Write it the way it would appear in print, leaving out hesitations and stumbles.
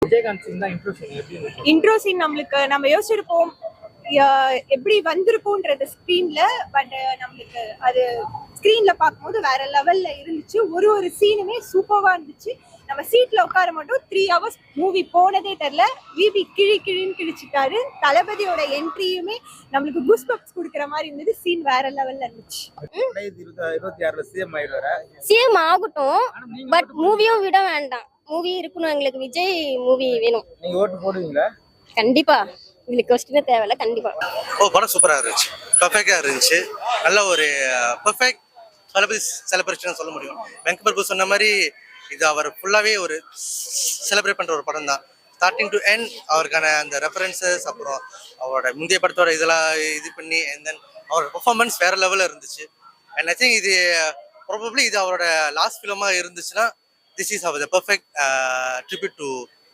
Vijayakanth scene தான் intro scene எப்படி இருந்துச்சு? இன்ட்ரோ சீன் நம்மளுக்கு நம்ம யோசிச்சிருப்போம் எப்படி வந்திருக்கும்ன்றது ஸ்க்ரீன்ல. பட் நம்மளுக்கு அது ஸ்க்ரீன்ல பார்க்கும்போது வேற லெவல்ல இருந்துச்சு. ஒரு ஒரு சீனுமே சூப்பரா இருந்துச்சு. நம்ம சீட்ல உட்கார மாட்டோம். 3 hours மூவி போனதே தெரியல. விபி கிழின்னு கிழிச்சிட்டாரு. தளபதியோட என்ட்ரியுமே நம்மளுக்கு கூஸ் பம்ப்ஸ் கொடுக்குற மாதிரி இருந்தது. சீன் வேற லெவல்ல இருந்துச்சு. 2026 சிஎம் ஆயிடுவாரா? சிஎம் ஆகட்டும், பட் மூவியும் விட வேண்டாம். மூவி இருக்கணும், எங்களுக்கு விஜய் மூவி வேணும். நீங்க ஓட்டு போடுவீங்களா? கண்டிப்பா, இதுக்கு கொஸ்டினே தேவையில்ல. கண்டிப்பா. படம் சூப்பராக இருந்துச்சு, பர்ஃபெக்டாக இருந்துச்சு. நல்ல ஒரு பர்ஃபெக்ட் தளபதி செலிப்ரேஷன் சொல்ல முடியும். வெங்கட் பிரபு சொன்ன மாதிரி இது அவர் ஃபுல்லாகவே ஒரு செலிப்ரேட் பண்ணுற ஒரு படம் தான். ஸ்டார்டிங் டு எண்ட் அவருக்கான அந்த ரெஃபரன்சஸ், அப்புறம் அவரோட முந்தைய படத்தோட இதெல்லாம் இது பண்ணி, அண்ட் தென் அவரோட பெர்ஃபார்மன்ஸ் வேற லெவலில் இருந்துச்சு. அண்ட் ஐ திங்க் இது ப்ராபப்ளி இது அவரோட லாஸ்ட் ஃபிலிமாக இருந்துச்சுன்னா திஸ் இஸ் அவர் த பர்ஃபெக்ட் ட்ரிபியூட் டு